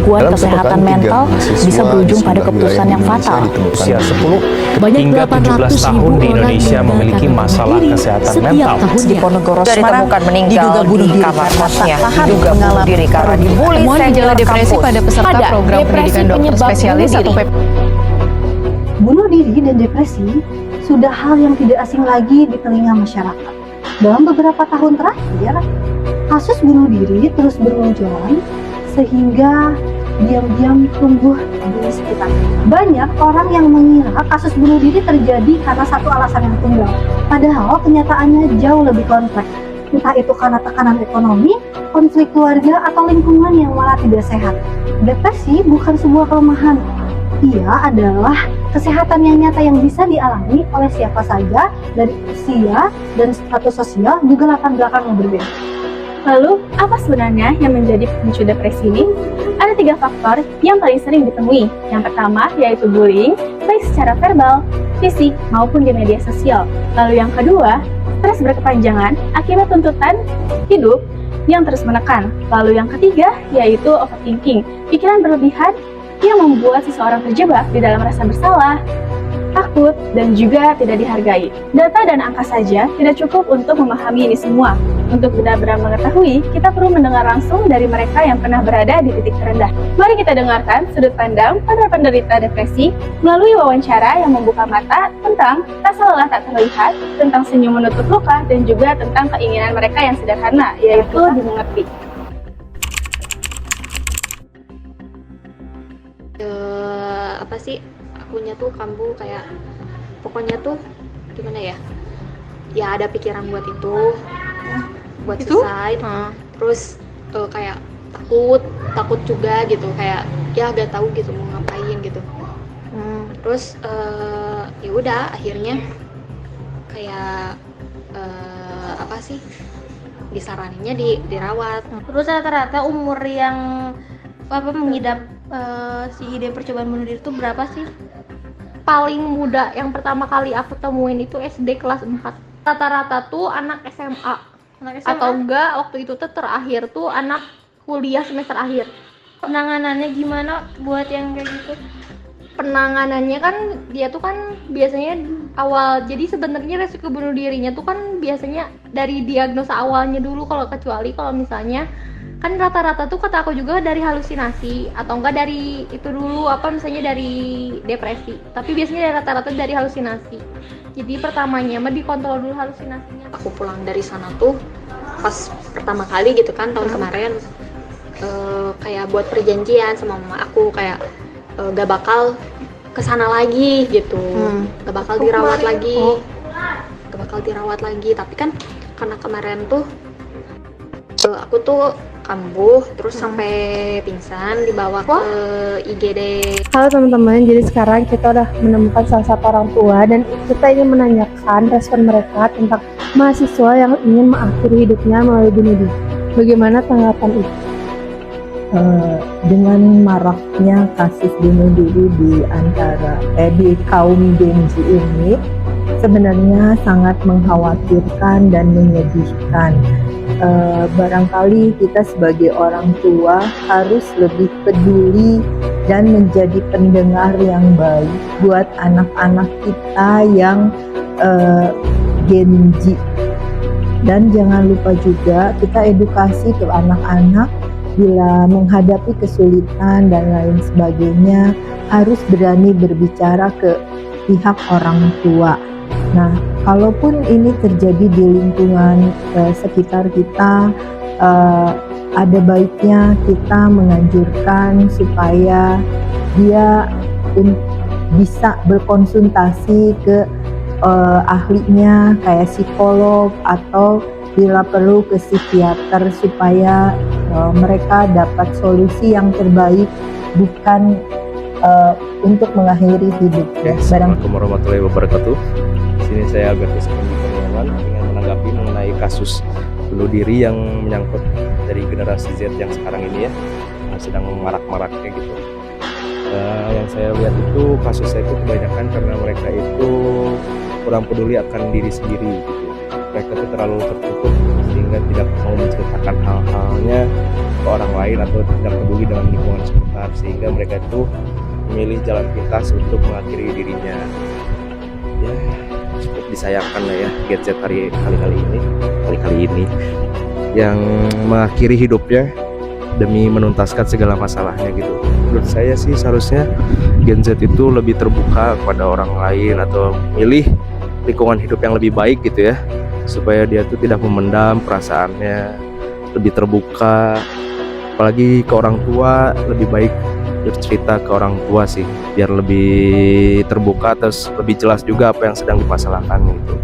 gangguan kesehatan mental bisa berujung pada keputusan yang fatal. Usia 10 Banyak hingga 17 tahun di Indonesia orang memiliki meninggal masalah bunuh diri kesehatan setiap mental. tahunnya. Diponegoro Sudah Semarang ditemukan meninggal diduga bunuh di diri kamar karena kosnya. tak tahan Diduga bunuh mengalami diri karena dibully temuan senior gejala depresi kampus. pada peserta Ada program depresi pendidikan dokter penyebab spesialis bunuh atau diri. Bunuh diri dan depresi sudah hal yang tidak asing lagi di telinga masyarakat. Dalam beberapa tahun terakhir, kasus bunuh diri terus bermunculan sehingga diam-diam tumbuh di sekitar. Banyak orang yang mengira kasus bunuh diri terjadi karena satu alasan yang tunggal. Padahal kenyataannya jauh lebih kompleks. Entah itu karena tekanan ekonomi, konflik keluarga, atau lingkungan yang malah tidak sehat. Depresi bukan sebuah kelemahan. Ia adalah kesehatan yang nyata yang bisa dialami oleh siapa saja dari usia dan status sosial juga latar belakang yang berbeda. Lalu, apa sebenarnya yang menjadi pemicu depresi ini? Ada 3 faktor yang paling sering ditemui. Yang pertama yaitu bullying, baik secara verbal, fisik, maupun di media sosial. Lalu yang kedua, stres berkepanjangan akibat tuntutan hidup yang terus menekan. Lalu yang ketiga yaitu overthinking, pikiran berlebihan yang membuat seseorang terjebak di dalam rasa bersalah, takut, dan juga tidak dihargai. Data dan angka saja tidak cukup untuk memahami ini semua. Untuk benar-benar mengetahui, kita perlu mendengar langsung dari mereka yang pernah berada di titik terendah. Mari kita dengarkan sudut pandang para penderita depresi melalui wawancara yang membuka mata tentang rasa lelah tak terlihat, tentang senyum menutup luka, dan juga tentang keinginan mereka yang sederhana, yaitu dimengerti. Apa sih, akunya tuh kambuh kayak pokoknya tuh gimana ya ada pikiran buat suicide. Terus kayak takut juga gitu, kayak ya gak tahu gitu mau ngapain gitu. Terus ya udah akhirnya kayak apa sih, disaraninnya dirawat. Terus rata-rata umur yang mengidap si ide percobaan bunuh diri itu berapa sih? Paling muda yang pertama kali aku temuin itu SD kelas 4. Rata-rata tuh anak SMA. Atau enggak waktu itu tuh terakhir tuh anak kuliah semester akhir. Penanganannya gimana buat yang kayak gitu? Penanganannya kan dia tuh kan biasanya awal, jadi sebenarnya resiko bunuh dirinya tuh kan biasanya dari diagnosa awalnya dulu, kecuali kalau misalnya kan rata-rata tuh kata aku juga dari halusinasi atau enggak dari itu dulu misalnya dari depresi, tapi biasanya rata-rata dari halusinasi. Jadi pertamanya mah dikontrol dulu halusinasinya. Aku pulang dari sana tuh pas pertama kali gitu kan tahun kemarin, kayak buat perjanjian sama mama aku kayak gak bakal kesana lagi gitu, gak bakal dirawat lagi, tapi kan karena kemarin tuh aku tuh kambuh terus sampai pingsan, dibawa ke IGD. Halo teman-teman, jadi sekarang kita udah menemukan salah satu orang tua dan kita ingin menanyakan respon mereka tentang mahasiswa yang ingin mengakhiri hidupnya melalui bunuh diri. Bagaimana tanggapan itu? Dengan maraknya kasus bunuh diri di kaum Gen Z ini sebenarnya sangat mengkhawatirkan dan menyedihkan. Barangkali kita sebagai orang tua harus lebih peduli dan menjadi pendengar yang baik buat anak-anak kita yang Gen Z. Dan jangan lupa juga kita edukasi ke anak-anak bila menghadapi kesulitan dan lain sebagainya harus berani berbicara ke pihak orang tua. Nah, kalaupun ini terjadi di lingkungan sekitar kita, ada baiknya kita menganjurkan supaya dia bisa berkonsultasi ke ahlinya kayak psikolog atau bila perlu ke psikiater supaya mereka dapat solusi yang terbaik, bukan untuk mengakhiri hidup. Assalamualaikum warahmatullahi wabarakatuh. Di sini saya Albertus Kurniawan ingin menanggapi mengenai kasus bunuh diri yang menyangkut dari generasi Z yang sekarang ini ya, yang sedang marak-maraknya gitu. Yang saya lihat itu kasusnya itu kebanyakan karena mereka itu kurang peduli akan diri sendiri gitu. Mereka itu terlalu tertutup sehingga tidak mau menceritakan hal-halnya ke orang lain atau tidak peduli dengan lingkungan sekitar, sehingga mereka itu memilih jalan pintas untuk mengakhiri dirinya. Ya, cukup disayangkan lah ya Gen Z kali-kali ini yang mengakhiri hidupnya demi menuntaskan segala masalahnya gitu. Menurut saya sih seharusnya Gen Z itu lebih terbuka kepada orang lain atau milih lingkungan hidup yang lebih baik gitu ya, supaya dia tuh tidak memendam perasaannya, lebih terbuka, apalagi ke orang tua. Lebih baik bercerita ke orang tua sih, biar lebih terbuka, terus lebih jelas juga apa yang sedang dimasalahkan gitu.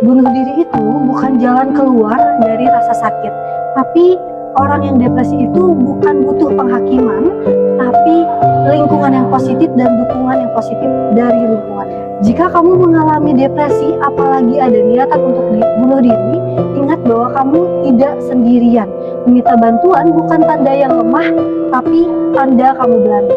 Bunuh diri itu bukan jalan keluar dari rasa sakit, tapi orang yang depresi itu bukan butuh penghakiman, tapi lingkungan yang positif dan dukungan yang positif dari lingkungan. Jika kamu mengalami depresi, apalagi ada niatan untuk bunuh diri, ingat bahwa kamu tidak sendirian. Meminta bantuan bukan tanda yang lemah, tapi tanda kamu berani.